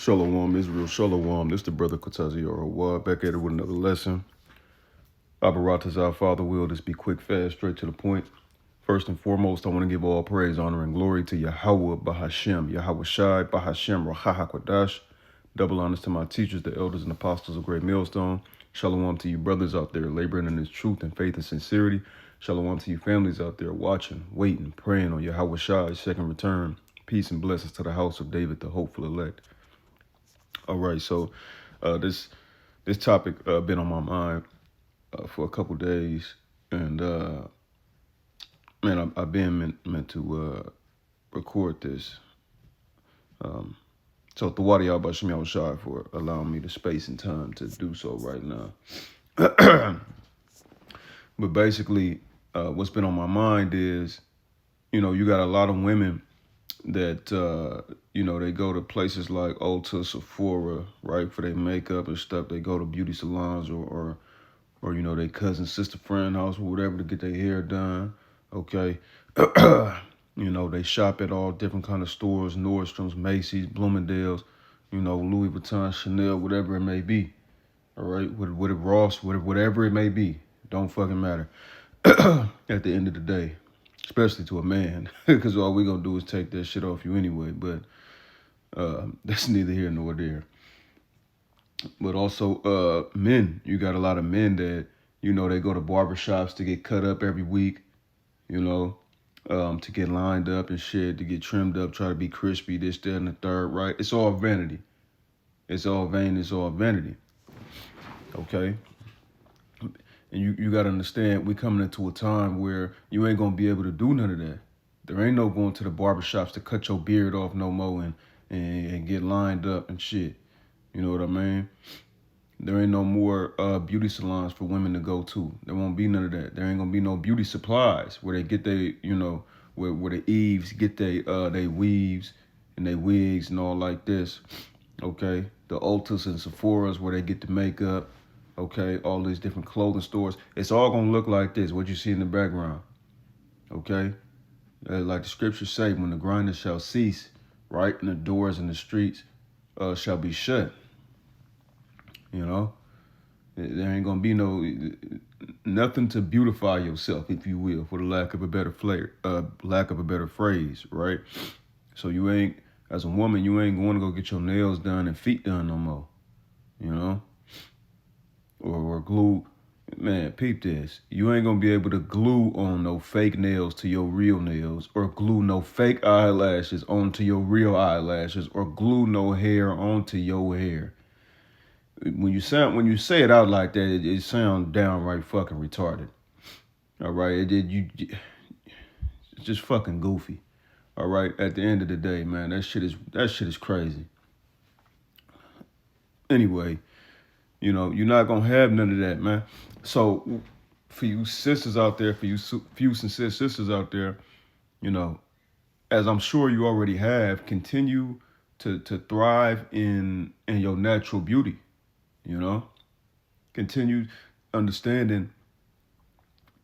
Shalom, Israel, Shalom. This is the brother Kutazi Awad back at it with another lesson. Abarat our Father will. This be quick, fast, straight to the point. First and foremost, I want to give all praise, honor, and glory to Yahweh Bahashem, Yahweh Shai, Bahashem, Raha HaKodash. Double honors to my teachers, the elders and apostles of Great Millstone. Shalom to you brothers out there laboring in this truth and faith and sincerity. Shalom to you families out there watching, waiting, praying on Yahweh Shai's second return. Peace and blessings to the house of David, the hopeful elect. All right, so this topic been on my mind for a couple days, and man, I've been meant to record this. So Thawadi Yahbashim Yahushai for allowing me the space and time to do so right now. But basically, what's been on my mind is, you got a lot of women that, they go to places like Ulta, Sephora, right, for their makeup and stuff. They go to beauty salons or their cousin, sister, friend house or whatever to get their hair done, okay? They shop at all different kind of stores, Nordstrom's, Macy's, Bloomingdale's, Louis Vuitton, Chanel, whatever it may be, all right? With Ross, whatever it may be, don't fucking matter at the end of the day. Especially to a man, because all we gonna do is take that shit off you anyway. But that's neither here nor there. But also, men, you got a lot of men that they go to barbershops to get cut up every week, to get lined up and shit, to get trimmed up, try to be crispy, this, that, and the third, right? It's all vanity. It's all vain. It's all vanity. Okay. And you got to understand, we coming into a time where you ain't going to be able to do none of that. There ain't no going to the barbershops to cut your beard off no more and get lined up and shit. You know what I mean? There ain't no more beauty salons for women to go to. There won't be none of that. There ain't going to be no beauty supplies where they get they, where the Eves get they weaves and they wigs and all like this. Okay? The Ultas and Sephoras where they get the makeup. Okay, all these different clothing stores. It's all going to look like this, what you see in the background. Okay? Like the scriptures say, when the grinders shall cease, right, and the doors in the streets shall be shut. There ain't going to be nothing to beautify yourself, if you will, for the lack of a better phrase, right? So you ain't, as a woman, you ain't going to go get your nails done and feet done no more, or glue. Man, peep this. You ain't gonna be able to glue on no fake nails to your real nails, or glue no fake eyelashes onto your real eyelashes, or glue no hair onto your hair. When you say it out like that, it sounds downright fucking retarded. All right, it's just fucking goofy. All right, at the end of the day, man, that shit is crazy. Anyway. You're not going to have none of that, man. So for you sisters out there, for you few sincere sisters out there, as I'm sure you already have, continue to thrive in your natural beauty, Continue understanding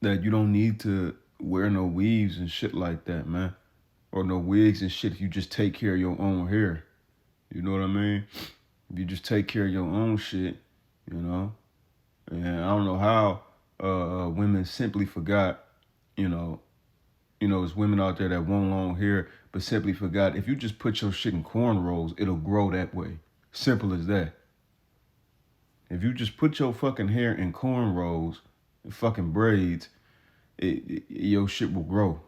that you don't need to wear no weaves and shit like that, man. Or no wigs and shit if you just take care of your own hair. You know what I mean? If you just take care of your own shit, and I don't know how women simply forgot, there's women out there that want long hair, but simply forgot if you just put your shit in cornrows, it'll grow that way. Simple as that. If you just put your fucking hair in cornrows and fucking braids, your shit will grow.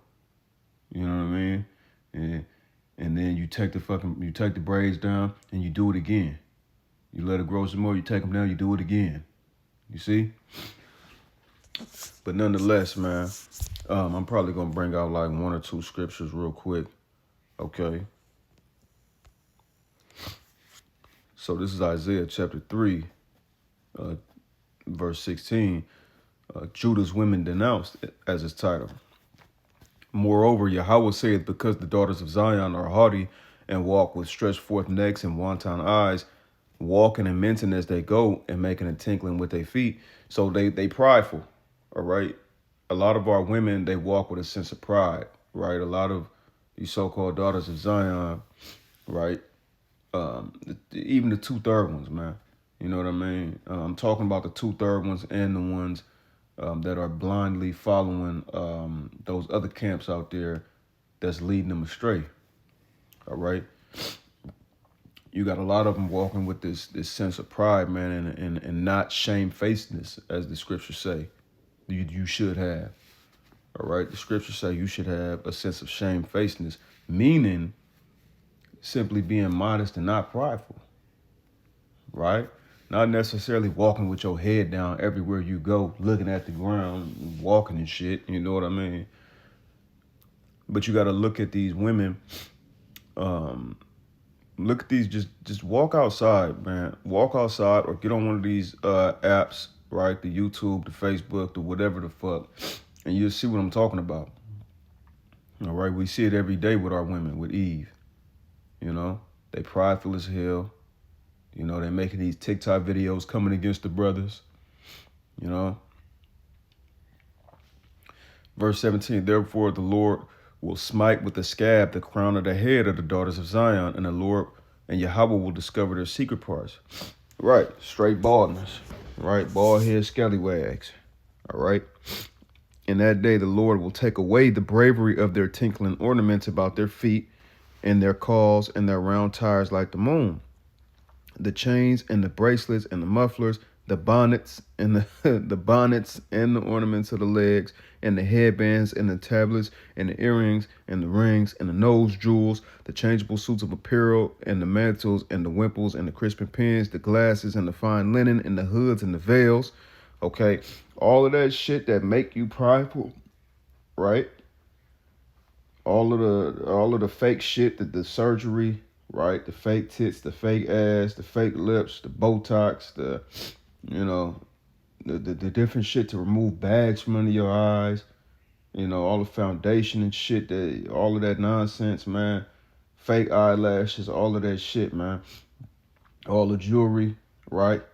You know what I mean? And then you take the braids down and you do it again. You let it grow some more, you take them down, you do it again. You see? But nonetheless, man, I'm probably going to bring out like one or two scriptures real quick. Okay? So this is Isaiah chapter 3, verse 16. Judah's women denounced as its title. Moreover, Yahweh saith, because the daughters of Zion are haughty and walk with stretched forth necks and wanton eyes, walking and mincing as they go and making a tinkling with their feet. So they prideful, all right? A lot of our women, they walk with a sense of pride, right? A lot of these so-called daughters of Zion, right? Even the 2/3 ones, man. You know what I mean? I'm talking about the 2/3 ones and the ones that are blindly following those other camps out there that's leading them astray. All right. You got a lot of them walking with this sense of pride, man, and not shamefacedness, as the scriptures say. You should have. All right. The scriptures say you should have a sense of shamefacedness, meaning simply being modest and not prideful. Right? Not necessarily walking with your head down everywhere you go, looking at the ground, walking and shit. You know what I mean? But you got to look at these women. Look at these. Just walk outside, man. Walk outside or get on one of these apps, right? The YouTube, the Facebook, the whatever the fuck, and you'll see what I'm talking about. All right, we see it every day with our women, with Eve. You know, they prideful as hell. You know, they're making these TikTok videos coming against the brothers. You know. Verse 17, therefore the Lord will smite with the scab the crown of the head of the daughters of Zion, and the Lord and Yahweh will discover their secret parts. Right, straight baldness. Right, bald head scallywags. All right. In that day the Lord will take away the bravery of their tinkling ornaments about their feet, and their cauls and their round tires like the moon. The chains and the bracelets and the mufflers, the bonnets and the bonnets and the ornaments of the legs, and the headbands and the tablets and the earrings and the rings and the nose jewels, the changeable suits of apparel and the mantles and the wimples and the crisping pins, the glasses and the fine linen and the hoods and the veils. Okay, all of that shit that make you prideful, right? All of the fake shit, the surgery, right? The fake tits, the fake ass, the fake lips, the Botox, the different shit to remove bags from under your eyes, all the foundation and shit, all of that nonsense, man. Fake eyelashes, all of that shit, man. All the jewelry, right?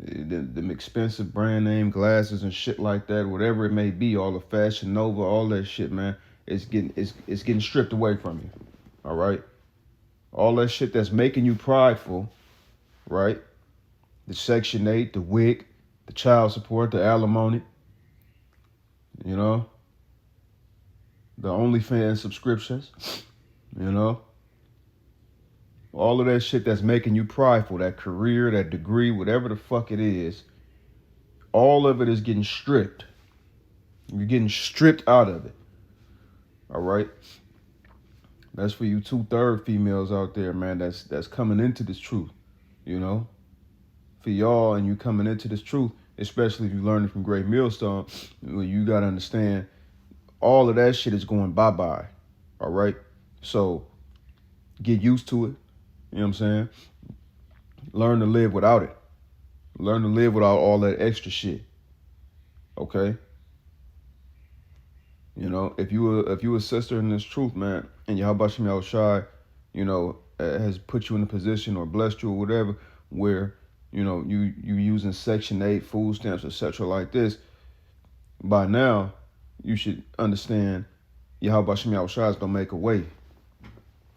The expensive brand name glasses and shit like that, whatever it may be, all the Fashion Nova, all that shit, man. It's getting stripped away from you. All right. All that shit that's making you prideful, right? The Section 8, the WIC, the child support, the alimony, the OnlyFans subscriptions, all of that shit that's making you prideful, that career, that degree, whatever the fuck it is, all of it is getting stripped. You're getting stripped out of it. All right? That's for you 2/3 females out there, man, that's coming into this truth, For y'all and you coming into this truth, especially if you learn it from Great Millstone, you got to understand all of that shit is going bye-bye. All right? So get used to it. You know what I'm saying? Learn to live without it. Learn to live without all that extra shit. Okay? If you a sister in this truth, man, and Yahweh Shem Yahushai, has put you in a position or blessed you or whatever, where, you using Section 8 food stamps, etc. like this, by now, you should understand Yahweh Shem Yahushai is gonna make a way.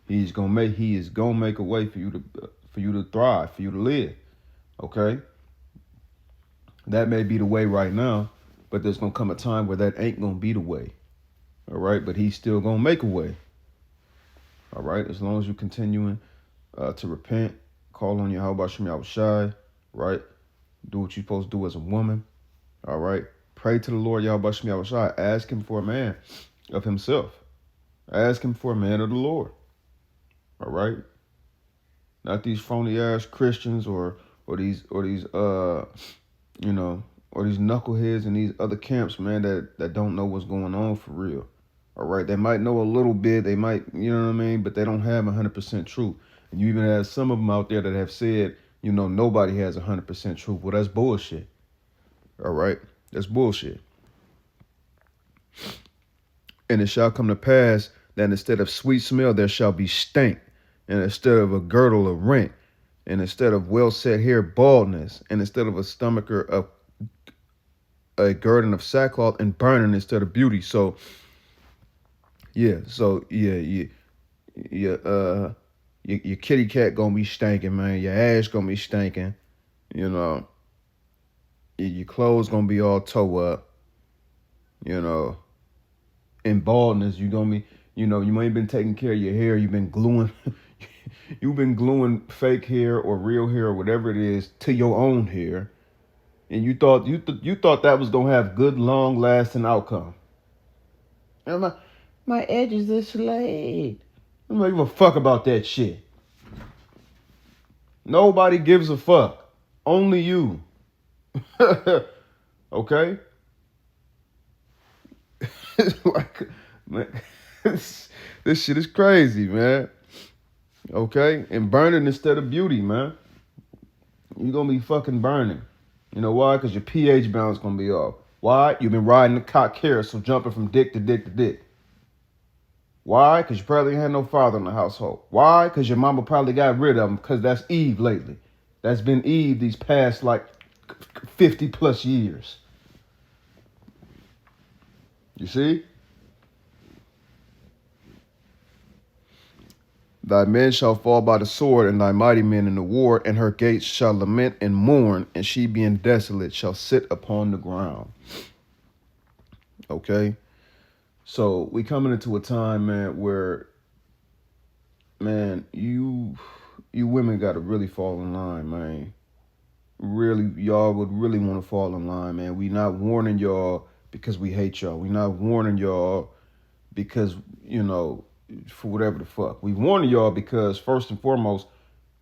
He is gonna make a way for you to thrive, for you to live. Okay? That may be the way right now, but there's gonna come a time where that ain't gonna be the way. All right, but he's still gonna make a way. All right, as long as you're continuing to repent, call on Yahweh Shem Yahushai, right? Do what you're supposed to do as a woman. All right, pray to the Lord Yahweh Shem Yahushai. Ask him for a man of himself. Ask him for a man of the Lord. All right, not these phony ass Christians or these knuckleheads in these other camps, man, that don't know what's going on for real. All right, they might know a little bit, they might, but they don't have 100% truth. And you even have some of them out there that have said, nobody has 100% truth. Well, that's bullshit. All right, that's bullshit. And it shall come to pass that instead of sweet smell, there shall be stank, and instead of a girdle, a rent, and instead of well set hair, baldness, and instead of a stomacher, a girding of sackcloth, and burning instead of beauty. So, yeah. Your kitty cat gonna be stinking, man. Your ass gonna be stinking. You know, your clothes gonna be all toe up. You know, and baldness, you gonna be, you know, you ain't been taking care of your hair. You've been gluing, you've been gluing fake hair or real hair or whatever it is to your own hair, and you thought that was gonna have good, long lasting outcome. And my edges are slayed. I don't give a fuck about that shit. Nobody gives a fuck. Only you. Okay? Like, man, this shit is crazy, man. Okay? And burning instead of beauty, man. You're gonna be fucking burning. You know why? Because your pH balance gonna be off. Why? You've been riding the cock carousel, jumping from dick to dick to dick. Why? Because you probably had no father in the household. Why? Because your mama probably got rid of him because that's Eve lately. That's been Eve these past like 50 plus years. You see? Thy men shall fall by the sword, and thy mighty men in the war, and her gates shall lament and mourn, and she being desolate shall sit upon the ground. Okay? So we coming into a time, man, where, man, you women gotta really fall in line, man. Really, y'all would really want to fall in line, man. We not warning y'all because we hate y'all. We not warning y'all because, you know, for whatever the fuck. We warning y'all because first and foremost,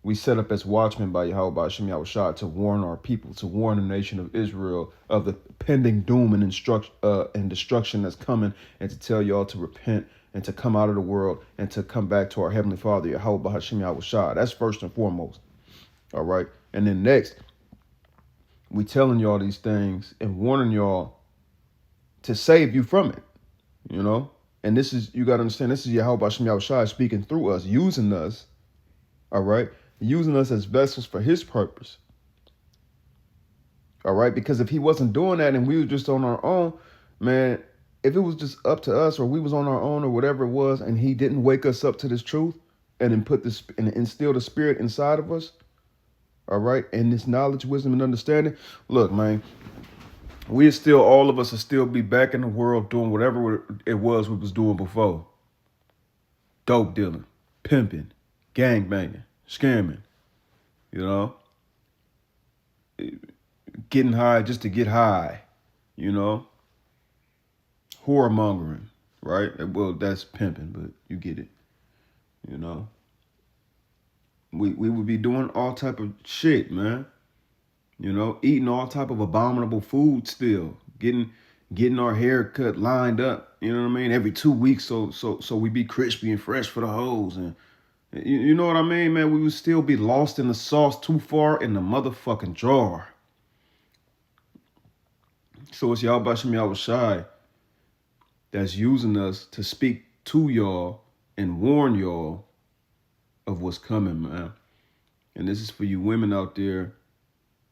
we set up as watchmen by Yahweh Shem Yahushua to warn our people, to warn the nation of Israel of the pending doom and destruction that's coming, and to tell y'all to repent and to come out of the world and to come back to our Heavenly Father, Yahweh Shem Yahushua. That's first and foremost. All right. And then next, we telling y'all these things and warning y'all to save you from it, you know? And this is, you got to understand, this is Yahweh Shem Yahushua speaking through us, using us, all right? Using us as vessels for his purpose, all right? Because if he wasn't doing that and we were just on our own, man, if it was just up to us or we was on our own or whatever it was and he didn't wake us up to this truth and then put this and instill the spirit inside of us, all right, and this knowledge, wisdom, and understanding, look, man, all of us will still be back in the world doing whatever it was we was doing before. Dope dealing, pimping, gang banging, scamming, you know, getting high just to get high, you know, whoremongering, right? Well, that's pimping, but you get it, you know. We would be doing all type of shit, man. You know, eating all type of abominable food still, getting our hair cut lined up, you know what I mean, every 2 weeks so we be crispy and fresh for the hoes. And you know what I mean, man? We would still be lost in the sauce too far in the motherfucking jar. So it's Yahweh Shem Yahushai that's using us to speak to y'all and warn y'all of what's coming, man. And this is for you women out there.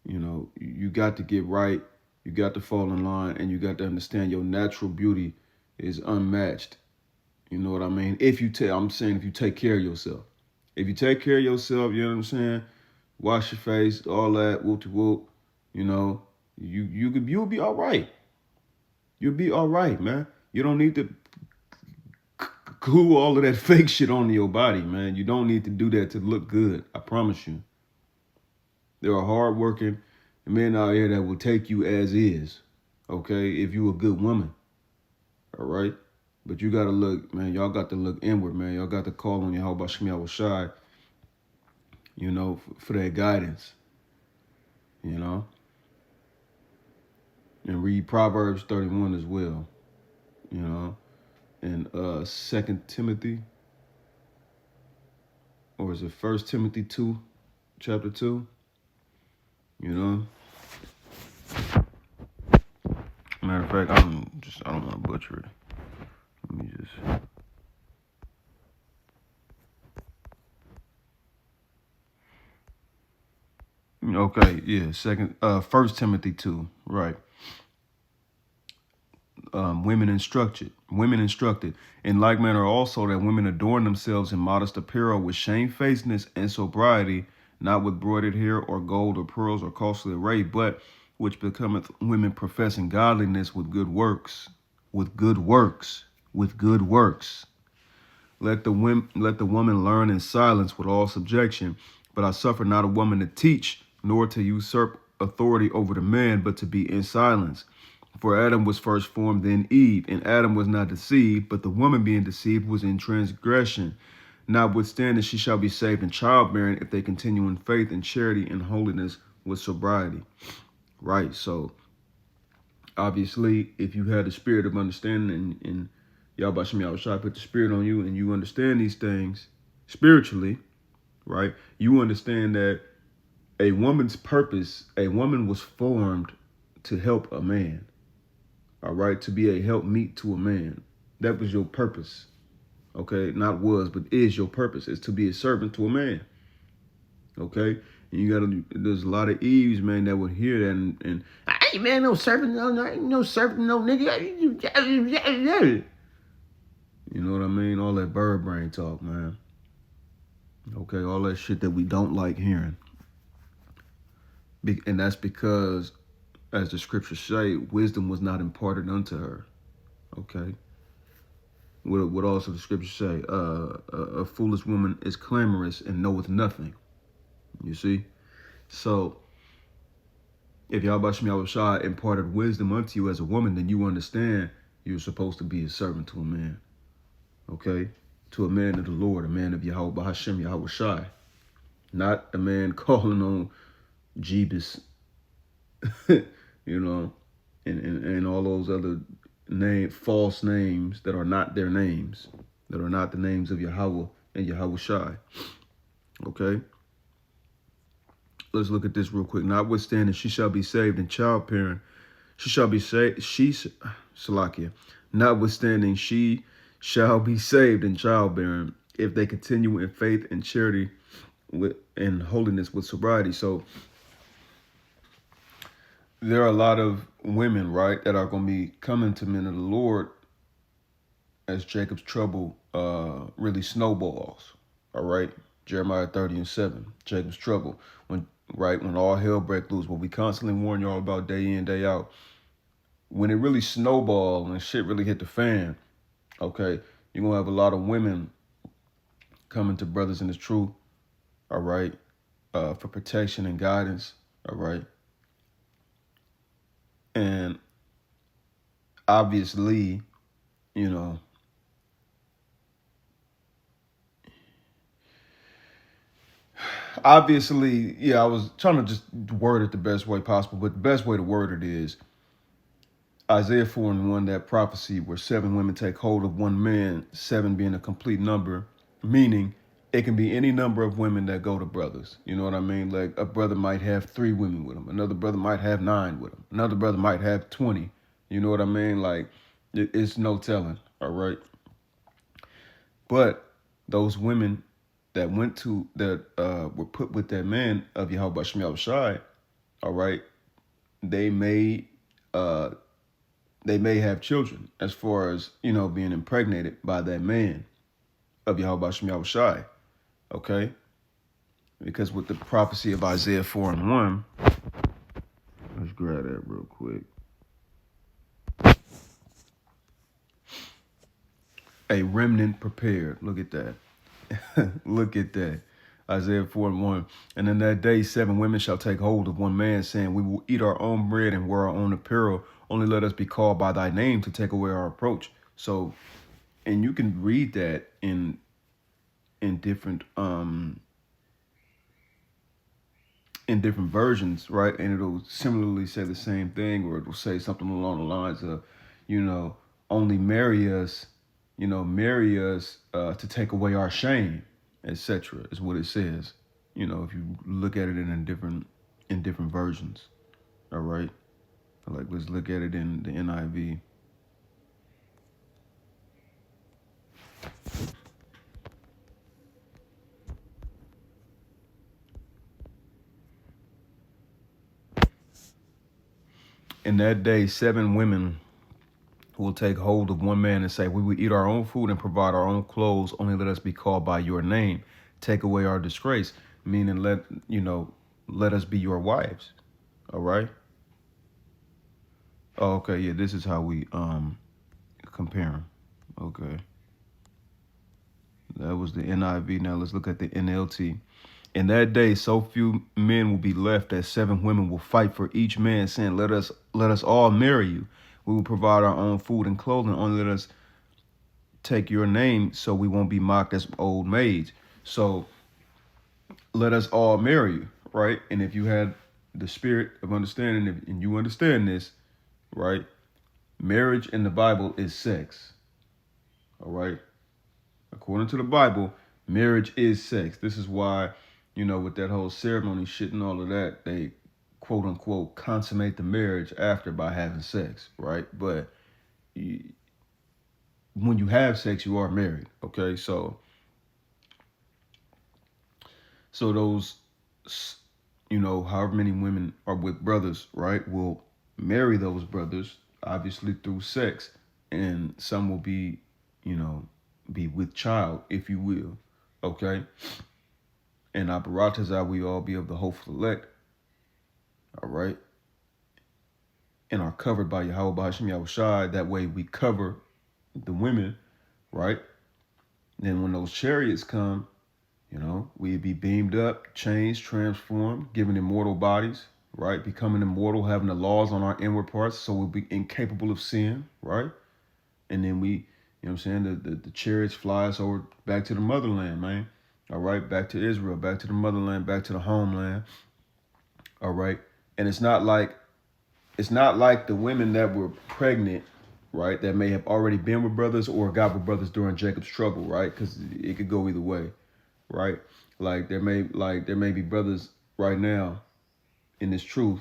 You know, you got to get right. You got to fall in line, and you got to understand your natural beauty is unmatched. You know what I mean? If you take care of yourself. If you take care of yourself, you know what I'm saying? Wash your face, all that, whoop to whoop. You know, you'll be all right. You'll be all right, man. You don't need to glue all of that fake shit onto your body, man. You don't need to do that to look good. I promise you. There are hardworking men out here that will take you as is, okay, if you a good woman, all right? But you got to look, man, y'all got to look inward, man. Y'all got to call on Yahweh Shem Yahushai, you know, for that guidance, you know? And read Proverbs 31 as well, you know? And 2 Timothy, or is it 1 Timothy 2, chapter 2, you know? Matter of fact, I don't want to butcher it. Let me just. Okay, yeah, 1 Timothy 2, right. Women instructed. In like manner also that women adorn themselves in modest apparel with shamefacedness and sobriety, not with broidered hair or gold or pearls or costly array, but which becometh women professing godliness with good works, with good works, with good works. Let the woman learn in silence with all subjection. But I suffer not a woman to teach, nor to usurp authority over the man, but to be in silence. For Adam was first formed, then Eve, and Adam was not deceived, but the woman being deceived was in transgression. Notwithstanding, she shall be saved in childbearing if they continue in faith and charity and holiness with sobriety. Right. So obviously, if you had the spirit of understanding and Yahweh Shem Yahweh Shai put the spirit on you and you understand these things spiritually, right? You understand that a woman's purpose, a woman was formed to help a man, all right? To be a helpmeet to a man. That was your purpose, okay? Not was, but is your purpose, is to be a servant to a man, okay? And you gotta, there's a lot of Eves, man, that would hear that and I ain't man no servant, no servant, no nigga. You know what I mean? All that bird brain talk, man. Okay, all that shit that we don't like hearing. And that's because, as the scriptures say, wisdom was not imparted unto her. Okay? What also the scriptures say? A foolish woman is clamorous and knoweth nothing. You see? So, if Yahweh Shem Yahweh Shai imparted wisdom unto you as a woman, then you understand you're supposed to be a servant to a man. Okay? To a man of the Lord, a man of Yahweh Hashem Yahweh Shai. Not a man calling on Jeebus, you know, and all those other false names that are not their names, that are not the names of Yahweh and Yahweh Shai. Okay? Let's look at this real quick. Notwithstanding, she shall be saved in childbearing. She shall be saved. Salakia. Notwithstanding, she shall be saved in childbearing if they continue in faith and charity and holiness with sobriety. So there are a lot of women, right, that are going to be coming to men of the Lord as Jacob's trouble really snowballs. All right, Jeremiah 30:7, Jacob's trouble. When all hell breaks loose, what we constantly warn y'all about day in, day out. When it really snowball and shit really hit the fan, okay, you're going to have a lot of women coming to brothers in the truth, all right, for protection and guidance, all right. And obviously, you know, yeah, I was trying to just word it the best way possible, but the best way to word it is Isaiah 4:1, that prophecy where 7 women take hold of one man, 7 being a complete number, meaning it can be any number of women that go to brothers. You know what I mean? Like a brother might have 3 women with him. Another brother might have 9 with him. Another brother might have 20. You know what I mean? Like it's no telling. All right. But those women that were put with that man of Yahweh Shem Yahweh Shai, all right, they may have children as far as, you know, being impregnated by that man of Yahweh Shem Yahweh Shai. Okay? Because with the prophecy of Isaiah 4:1, let's grab that real quick. A remnant prepared. Look at that. Look at that. Isaiah 4:1. And in that day, 7 women shall take hold of one man, saying, we will eat our own bread and wear our own apparel. Only let us be called by thy name to take away our approach. So, and you can read that in different versions, right? And it'll similarly say the same thing, or it'll say something along the lines of, you know, only marry us to take away our shame, etc. is what it says. You know, if you look at it in different versions. All right. Like, let's look at it in the NIV. In that day, 7 women who will take hold of one man and say, we will eat our own food and provide our own clothes. Only let us be called by your name. Take away our disgrace. Meaning, let us be your wives. All right. Oh, okay. Yeah, this is how we compare them. Okay. That was the NIV. Now let's look at the NLT. In that day, so few men will be left that 7 women will fight for each man, saying, let us all marry you. We will provide our own food and clothing. Only let us take your name so we won't be mocked as old maids. So let us all marry you, right? And if you had the spirit of understanding and you understand this, right? Marriage in the Bible is sex. All right. According to the Bible, marriage is sex. This is why, with that whole ceremony shit and all of that, they quote unquote consummate the marriage after by having sex, right? But when you have sex, you are married. Okay. So those, however many women are with brothers, right, will marry those brothers, obviously through sex. And some will be, be with child, if you will. Okay. And Aparatazai, we all be of the hopeful elect. All right. And are covered by Yahweh Bahashim Yahushai. That way we cover the women, right? Then when those chariots come, we'd be beamed up, changed, transformed, given immortal bodies, right? Becoming immortal, having the laws on our inward parts, so we'll be incapable of sin, right? And then we, the chariots fly us over back to the motherland, man. All right, back to Israel, back to the motherland, back to the homeland. All right. And it's not like the women that were pregnant, right, that may have already been with brothers or got with brothers during Jacob's trouble, right? Because it could go either way, right? Like there may be brothers right now in this truth,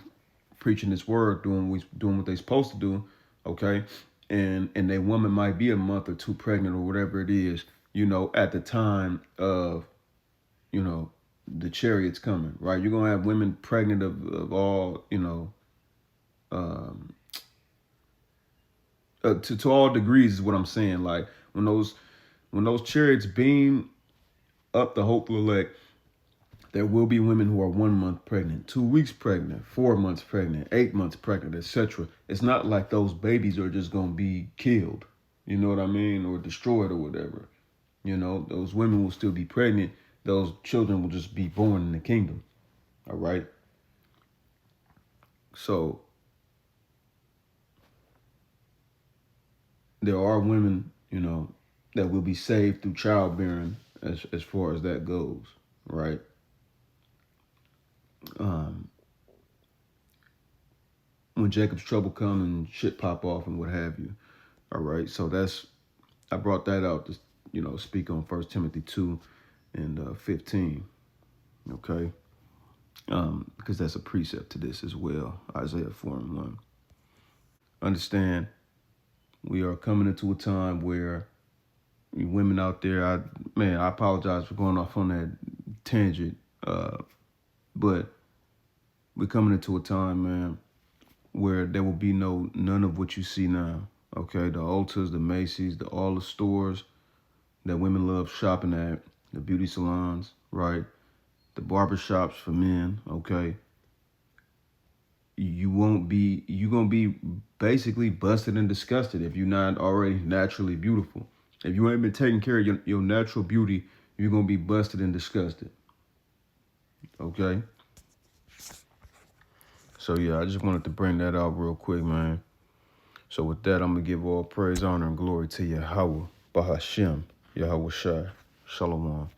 preaching this word, doing what they're supposed to do, okay? And their woman might be a month or 2 pregnant or whatever it is, at the time of, the chariots coming, right? You're gonna have women pregnant of all, to all degrees is what I'm saying. Like when those chariots beam up the hopeful elect, there will be women who are 1 month pregnant, 2 weeks pregnant, 4 months pregnant, 8 months pregnant, etc. It's not like those babies are just gonna be killed, you know what I mean, or destroyed or whatever. Those women will still be pregnant. Those children will just be born in the kingdom. All right. So there are women, that will be saved through childbearing as far as that goes, right? When Jacob's trouble come and shit pop off and what have you. All right. So I brought that out to, speak on 1 Timothy 2 and 15. Okay. Because that's a precept to this as well. Isaiah 4:1. Understand, we are coming into a time where women out there, I apologize for going off on that tangent, but we're coming into a time, man, where there will be none of what you see now. Okay, the Ultas, the Macy's, all the stores that women love shopping at, the beauty salons, right? The barbershops for men, okay? You're gonna be basically busted and disgusted if you're not already naturally beautiful. If you ain't been taking care of your natural beauty, you're gonna be busted and disgusted. Okay? So yeah, I just wanted to bring that out real quick, man. So with that, I'm gonna give all praise, honor, and glory to Yahweh, Bahashim, Yahweh Shai. Shalom.